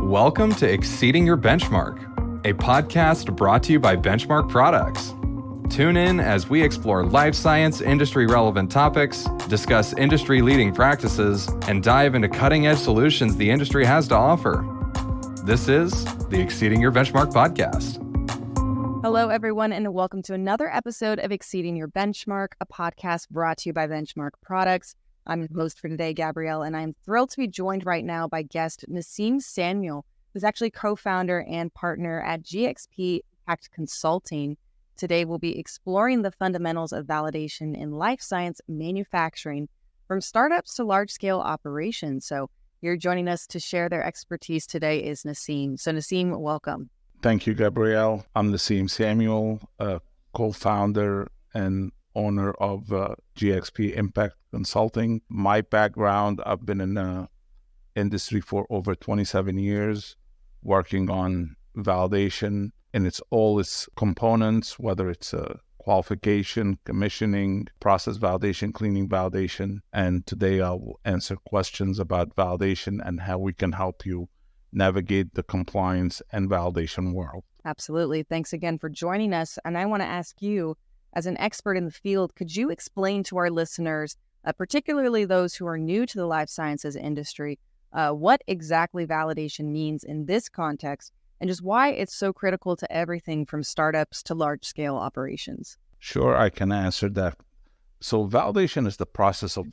Welcome to Exceeding Your Benchmark, a podcast brought to you by Benchmark Products. Tune in as we explore life science industry-relevant topics, discuss industry-leading practices, and dive into cutting-edge solutions the industry has to offer. This is the Exceeding Your Benchmark podcast. Hello, everyone, and welcome to another episode of Exceeding Your Benchmark, a podcast brought to you by Benchmark Products. I'm your host for today, Gabrielle, and I'm thrilled to be joined right now by guest Nessiem Samuel, who's actually co-founder and partner at GXP Impact Consulting. Today, we'll be exploring the fundamentals of validation in life science manufacturing, from startups to large-scale operations. So you're joining us to share their expertise today is Nessiem. So Nessiem, welcome. Thank you, Gabrielle. I'm Nessiem Samuel, co-founder and owner of GXP Impact Consulting. My background, I've been in the industry for over 27 years, working on validation in all its components, whether it's qualification, commissioning, process validation, cleaning validation. And today I'll answer questions about validation and how we can help you navigate the compliance and validation world. Absolutely. Thanks again for joining us. And I want to ask you, as an expert in the field, could you explain to our listeners, particularly those who are new to the life sciences industry, what exactly validation means in this context and just why it's so critical to everything from startups to large-scale operations? Sure, I can answer that. So validation is the process of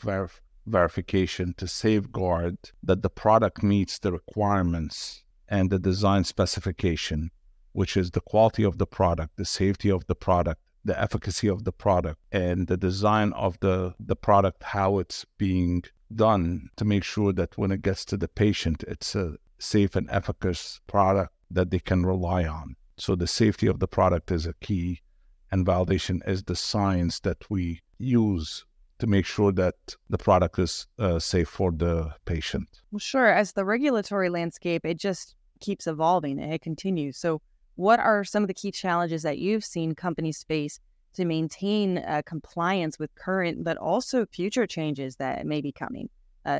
verification to safeguard that the product meets the requirements and the design specification, which is the quality of the product, the safety of the product, the efficacy of the product, and the design of the product, how it's being done to make sure that when it gets to the patient, it's a safe and efficacious product that they can rely on. So the safety of the product is a key, and validation is the science that we use to make sure that the product is safe for the patient. Well, sure. As the regulatory landscape, it just keeps evolving and it continues. So what are some of the key challenges that you've seen companies face to maintain compliance with current but also future changes that may be coming?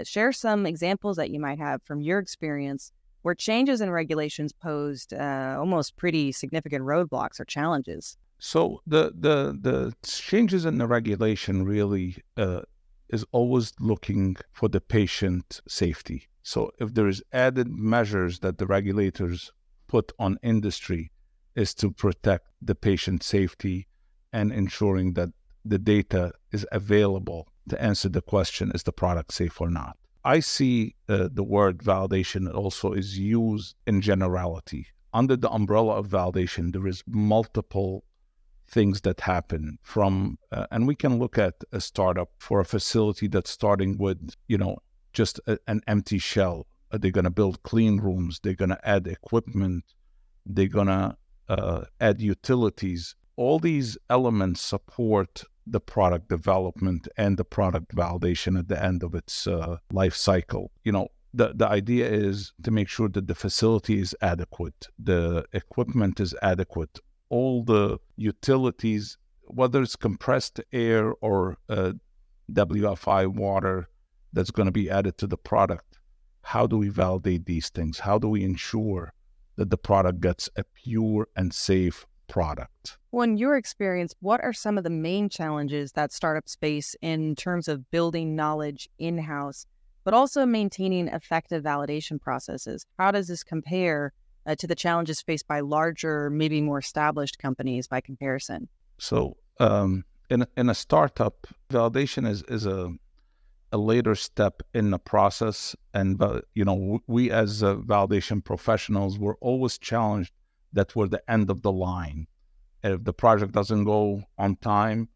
Share some examples that you might have from your experience where changes in regulations posed almost pretty significant roadblocks or challenges. So the changes in the regulation really is always looking for the patient safety. So if there is added measures that the regulators put on industry is to protect the patient safety and ensuring that the data is available to answer the question, is the product safe or not? I see the word validation also is used in generality. Under the umbrella of validation, there is multiple things that happen from, and we can look at a startup for a facility that's starting with, just an empty shell. They're going to build clean rooms. They're going to add equipment. They're going to add utilities. All these elements support the product development and the product validation at the end of its life cycle. The idea is to make sure that the facility is adequate, the equipment is adequate, all the utilities, whether it's compressed air or WFI water that's going to be added to the product. How do we validate these things? How do we ensure that the product gets a pure and safe product? Well, in your experience, what are some of the main challenges that startups face in terms of building knowledge in-house, but also maintaining effective validation processes? How does this compare to the challenges faced by larger, maybe more established companies by comparison? So in a startup, validation is a later step in the process. And, we as validation professionals, we're always challenged that we're the end of the line. And if the project doesn't go on time,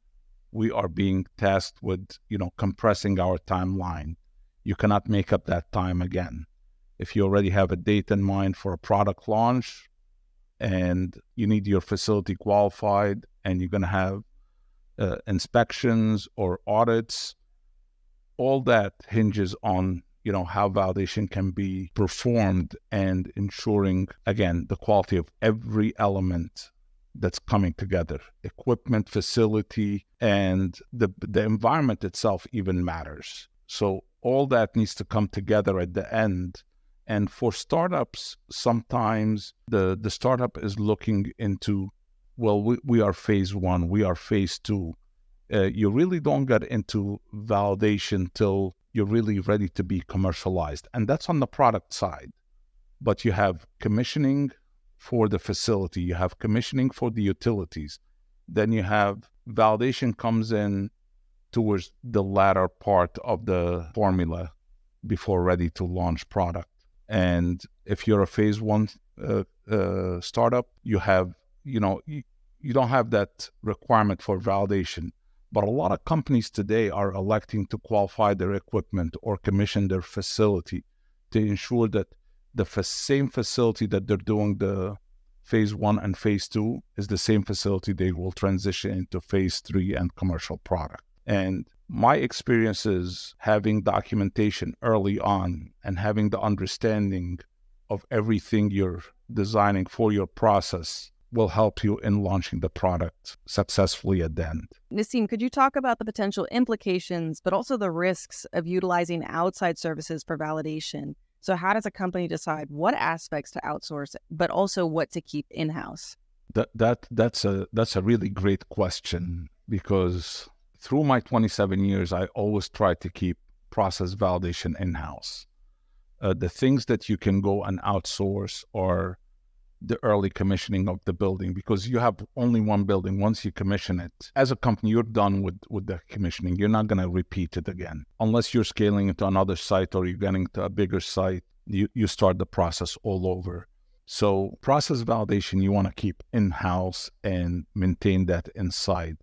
we are being tasked with, compressing our timeline. You cannot make up that time again. If you already have a date in mind for a product launch and you need your facility qualified and you're going to have inspections or audits, all that hinges on, how validation can be performed and ensuring, again, the quality of every element that's coming together. Equipment, facility, and the environment itself even matters. So all that needs to come together at the end And for startups, sometimes the startup is looking into, well, we are phase one, we are phase two. You really don't get into validation till you're really ready to be commercialized. And that's on the product side. But you have commissioning for the facility, you have commissioning for the utilities. Then you have validation comes in towards the latter part of the formula before ready to launch product. And if you're a phase one startup, you have, you don't have that requirement for validation. But a lot of companies today are electing to qualify their equipment or commission their facility to ensure that the same facility that they're doing the phase one and phase two is the same facility they will transition into phase three and commercial product. And my experience is having documentation early on and having the understanding of everything you're designing for your process will help you in launching the product successfully at the end. Nessiem, could you talk about the potential implications, but also the risks of utilizing outside services for validation? So how does a company decide what aspects to outsource, but also what to keep in-house? That's a really great question, because through my 27 years, I always try to keep process validation in-house. The things that you can go and outsource are the early commissioning of the building, because you have only one building. Once you commission it, as a company, you're done with the commissioning. You're not going to repeat it again. Unless you're scaling it to another site or you're getting to a bigger site, you start the process all over. So process validation, you want to keep in-house and maintain that inside.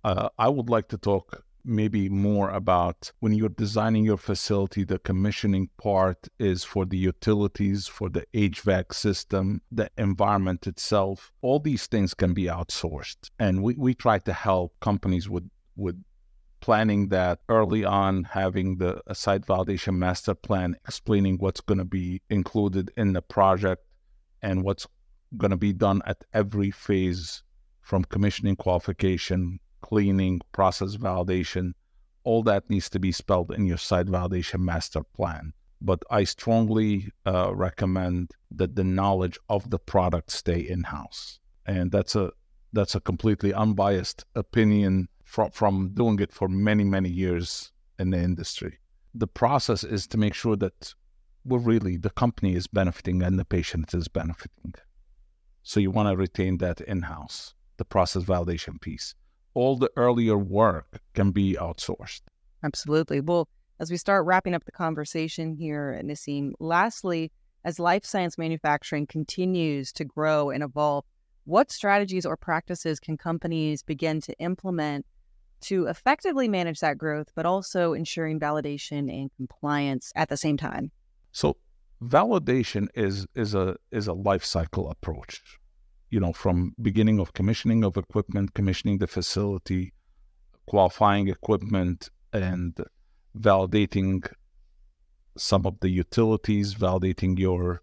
I would like to talk maybe more about when you're designing your facility, the commissioning part is for the utilities, for the HVAC system, the environment itself. All these things can be outsourced. And we try to help companies with planning that early on, having a site validation master plan, explaining what's going to be included in the project and what's going to be done at every phase, from commissioning, qualification, cleaning, process validation. All that needs to be spelled in your site validation master plan. But I strongly recommend that the knowledge of the product stay in-house. And that's a completely unbiased opinion from doing it for many, many years in the industry. The process is to make sure that the company is benefiting and the patient is benefiting. So you want to retain that in-house, the process validation piece. All the earlier work can be outsourced. Absolutely. Well, as we start wrapping up the conversation here, Nessiem, lastly, as life science manufacturing continues to grow and evolve, what strategies or practices can companies begin to implement to effectively manage that growth, but also ensuring validation and compliance at the same time? So validation is a life cycle approach. From beginning of commissioning of equipment, commissioning the facility, qualifying equipment, and validating some of the utilities, validating your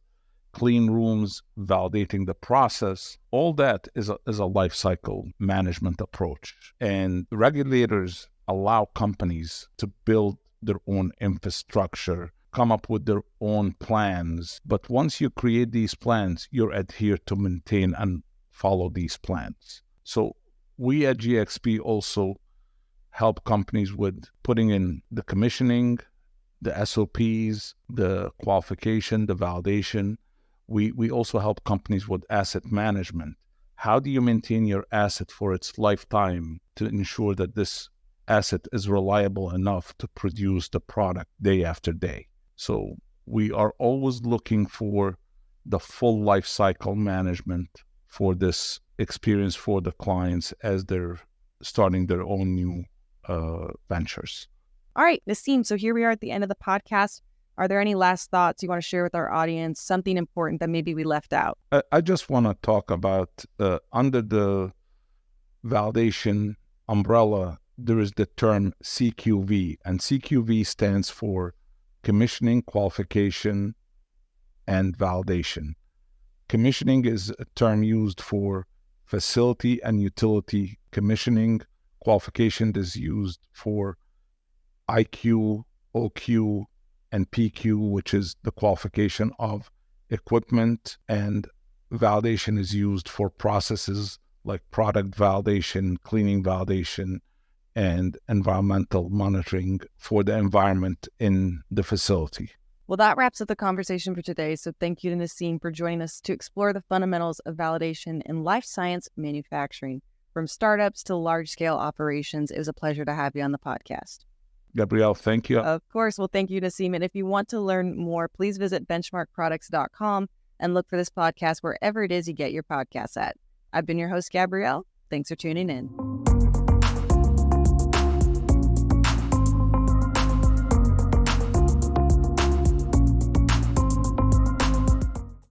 clean rooms, validating the process. All that is a life cycle management approach. And regulators allow companies to build their own infrastructure, come up with their own plans. But once you create these plans, you're adhered to maintain and follow these plans. So we at GXP also help companies with putting in the commissioning, the SOPs, the qualification, the validation. We also help companies with asset management. How do you maintain your asset for its lifetime to ensure that this asset is reliable enough to produce the product day after day? So we are always looking for the full life cycle management for this experience for the clients as they're starting their own new ventures. All right, Nessiem, so here we are at the end of the podcast. Are there any last thoughts you want to share with our audience, something important that maybe we left out? I just want to talk about under the validation umbrella, there is the term CQV, and CQV stands for commissioning, qualification, and validation. Commissioning is a term used for facility and utility commissioning. Qualification is used for IQ, OQ, and PQ, which is the qualification of equipment, and validation is used for processes like product validation, cleaning validation, and environmental monitoring for the environment in the facility. Well, that wraps up the conversation for today. So thank you to Nessiem for joining us to explore the fundamentals of validation in life science manufacturing. From startups to large-scale operations, it was a pleasure to have you on the podcast. Gabrielle, thank you. Of course. Well, thank you, Nessiem. And if you want to learn more, please visit benchmarkproducts.com and look for this podcast wherever it is you get your podcasts at. I've been your host, Gabrielle. Thanks for tuning in.